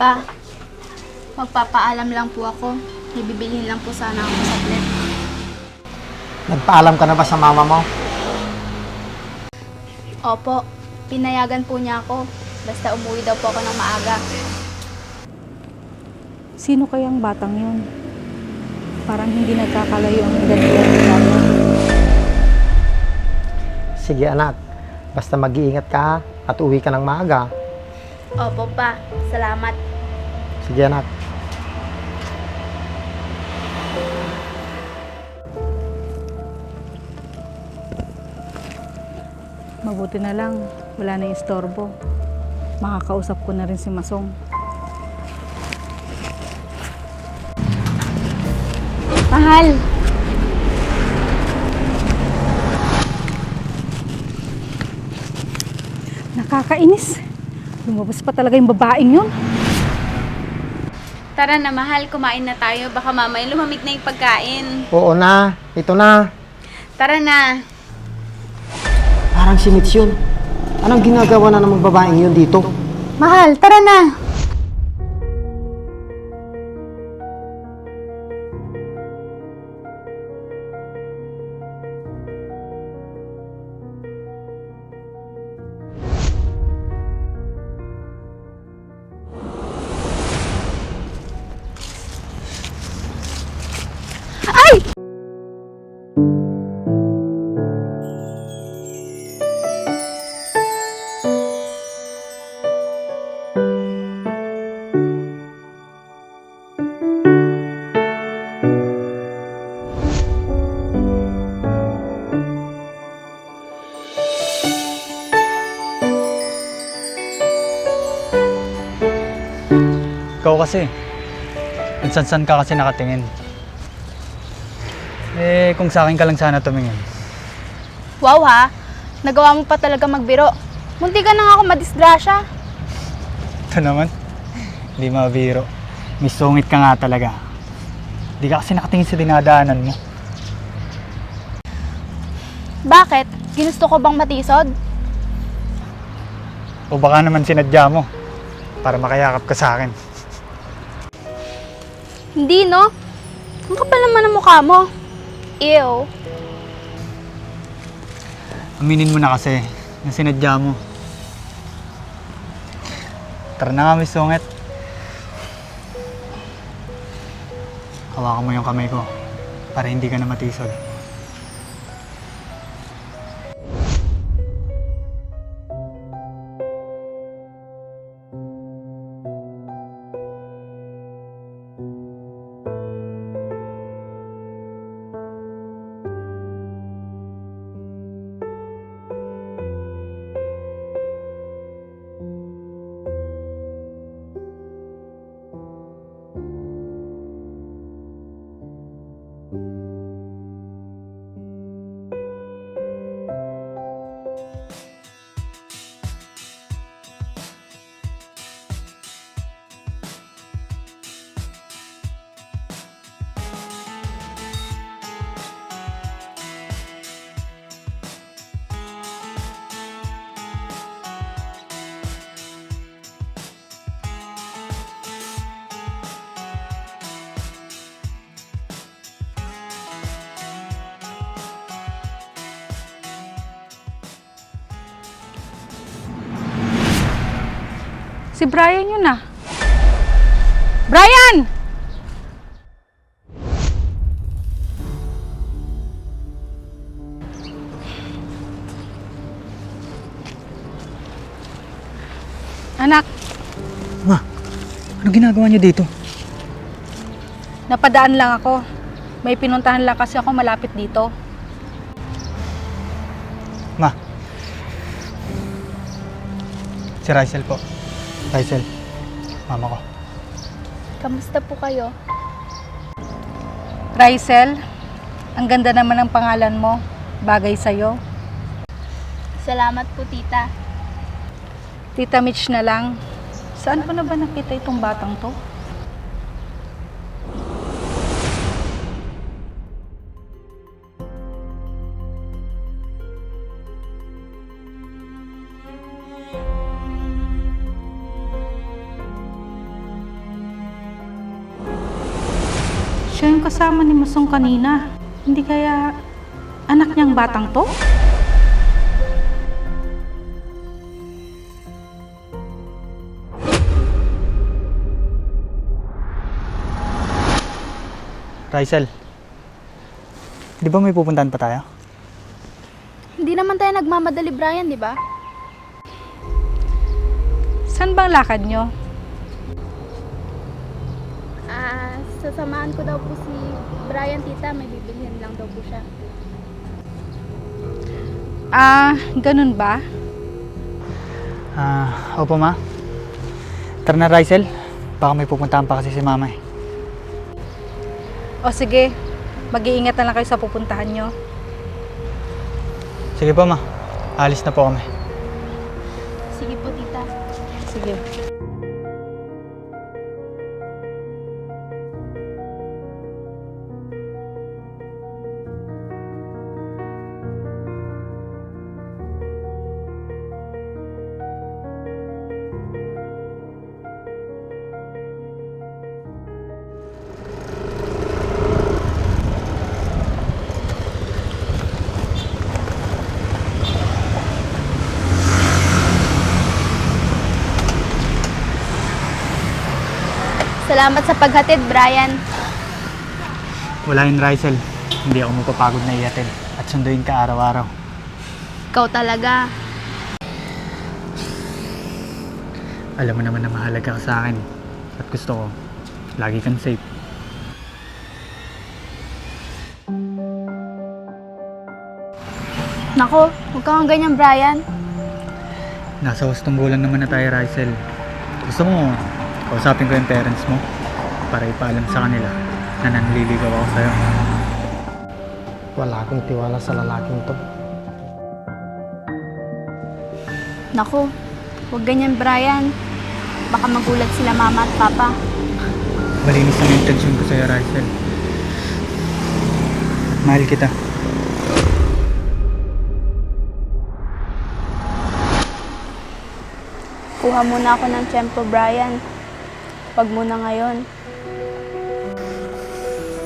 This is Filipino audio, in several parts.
Pa, magpapaalam lang po ako. May bibilhin lang po sana ako sa saglit. Nagpaalam ka na ba sa mama mo? Opo, pinayagan po niya ako. Basta umuwi daw po ako ng maaga. Sino kayang batang yun? Parang hindi nagkakalayo ang ganyan tayo. Sige anak, basta mag-iingat ka ha, at uwi ka ng maaga. Opo pa, salamat. Sige anak. Mabuti na lang, wala na yung istorbo. Makakausap ko na rin si Masong. Mahal, Nakakainis. Lumabas pa talaga yung babaeng yun. tara na mahal, kumain na tayo. Baka mamaya lumamig na yung pagkain. Oo na, ito na. Tara na. Parang si Mitch yun. Anong ginagawa na ng babaeng yun dito? Mahal, tara na. Ikaw kasi, minsan-san ka kasi nakatingin. Eh, kung sa akin ka lang sana tumingin. Wow ha, nagawa mo pa talaga magbiro. Munti ka na nga ako madisgrasya. Ito naman, hindi mabiro. May sungit ka nga talaga. Hindi ka kasi nakatingin sa dinadaanan mo. Bakit? Ginusto ko bang matisod? O baka naman sinadya mo para makayakap ka sa akin. Hindi no. Ang kapal naman ang mukha mo. Ew. Aminin mo na kasi na sinadya mo. Tara na nga, may sungit. Hawakan mo yung kamay ko para hindi ka na matisod. Si Brian yun ah. Brian! Anak, Ma, ano ginagawa niyo dito? napadaan lang ako. May pinuntahan lang kasi ako malapit dito. Ma. Si Rysel po. Rysel, mama ko. Kamusta po kayo? Rysel, ang ganda naman ng pangalan mo. Bagay sa'yo. Salamat po, tita. Tita Mitch na lang. Saan ko na ba nakita itong batang to? Siya yung kasama ni Masong kanina. Hindi kaya anak niyang batang to? Rysel, di ba may pupuntahan pa tayo? Hindi naman tayo nagmamadali, Brian, di ba? Saan bang lakad nyo? Sasamahan ko daw po si Brian, tita. May bibilhin lang daw po siya. Ganun ba? Opo ma. Tara na Rysel, baka may pupuntahan pa kasi si mama eh. O sige, mag-iingat na lang kayo sa pupuntahan nyo. Sige po ma, alis na po kami. Sige po, tita. Sige. Salamat sa paghatid, Brian. Wala yun Rysel, hindi ako mapapagod na iatid at sunduin ka araw-araw. Ikaw talaga. Alam mo naman na mahalaga ka sa akin at gusto ko, lagi kang safe. Nako, huwag kang ganyan, Brian. Nasa wastong gulang naman na tayo Rysel. Gusto mo, kausapin ko yung parents mo para ipaalam sa kanila na nanliligaw ako sa'yo. Wala akong tiwala sa lalaking to. Nako, huwag ganyan, Brian. Baka magulat sila mama at papa. Malinis ang intensyon ko sa'yo Rysel. Mahal kita. Kuha muna ako ng tiyempo, Brian. Huwag muna ngayon.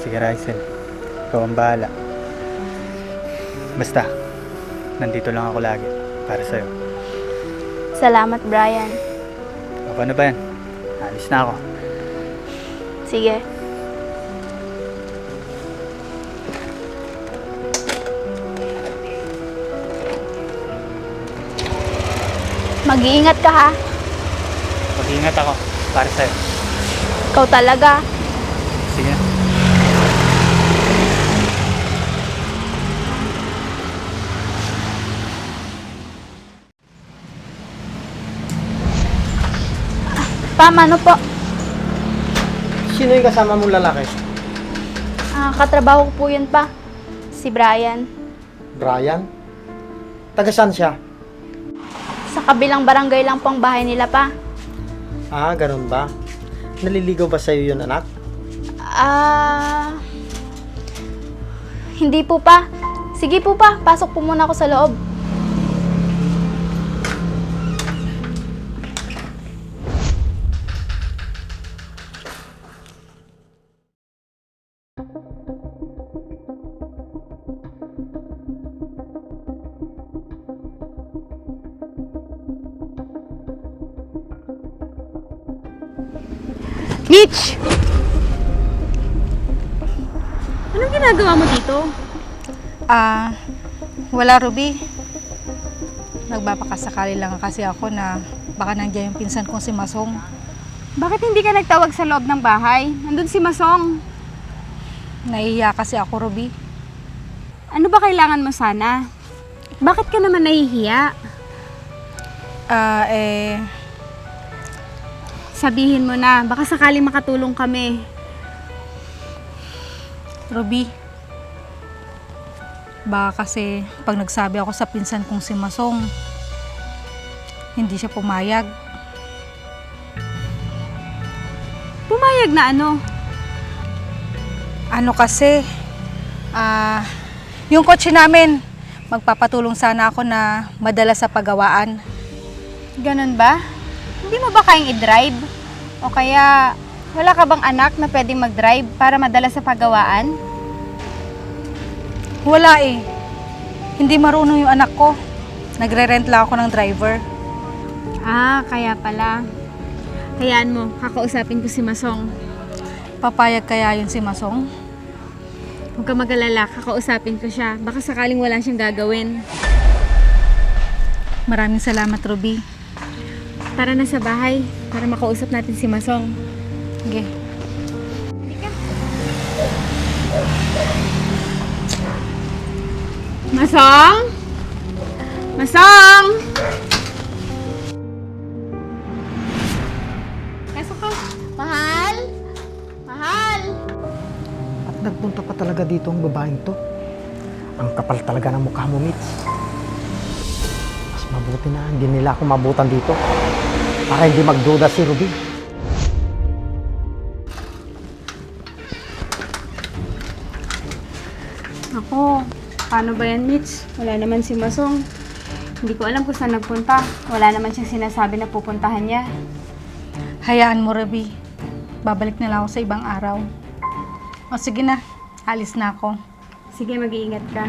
Sige Rysel, ikaw ang bahala. Basta, nandito lang ako lagi para sa'yo. Salamat, Brian. O paano ba yan? Alis na ako. Sige. Mag-iingat ka, ha? Mag-ingat ako para sa'yo. Ikaw talaga. Sige. Ano po? Sino yung kasama mong lalaki? Katrabaho ko po yun pa. Si Brian. Brian? Taga saan siya? Sa kabilang barangay lang po ang bahay nila pa. Ganun ba? Naliligaw ba sa'yo yun, anak? Hindi po pa. Sige po pa, pasok po muna ako sa loob. Mitch! Anong ginagawa mo dito? Wala Ruby. Nagbabakasakali lang kasi ako na baka nandiyan yung pinsan kong si Masong. Bakit hindi ka nagtawag sa loob ng bahay? Nandun si Masong. Nahihiya kasi ako, Ruby. Ano ba kailangan mo sana? Bakit ka naman nahihiya? Sabihin mo na, baka sakali makatulong kami. Ruby, baka kasi pag nagsabi ako sa pinsan kong si Masong, hindi siya pumayag. Pumayag na ano? Ano kasi, yung kotse namin, magpapatulong sana ako na madala sa paggawaan. Ganun ba? Hindi mo ba kayang i-drive? O kaya, Wala ka bang anak na pwedeng mag-drive para madala sa pagawaan? Wala eh. Hindi marunong yung anak ko. Nagre-rent lang ako ng driver. Ah, kaya pala. Hayaan mo, kakausapin ko si Masong. Papayag kaya yun si Masong? Huwag ka mag-alala, kakausapin ko siya. Baka sakaling wala siyang gagawin. Maraming salamat, Ruby. Tara na sa bahay para makausap natin si Masong. Sige. Masong? Masong! Pasok ka. Mahal? Mahal? At nagpunta pa talaga dito ang babaeng to. Ang kapal talaga ng mukha mo, Mitch. Mas mabuti na hindi nila ako mabutan dito. Para hindi magduda si Ruby. Ako, paano ba yan, Mitch? Wala naman si Masong. Hindi ko alam kung saan nagpunta. Wala naman siyang sinasabi na pupuntahan niya. Hayaan mo, Ruby. Babalik na lang ako sa ibang araw. O sige na, alis na ako. Sige, mag-iingat ka.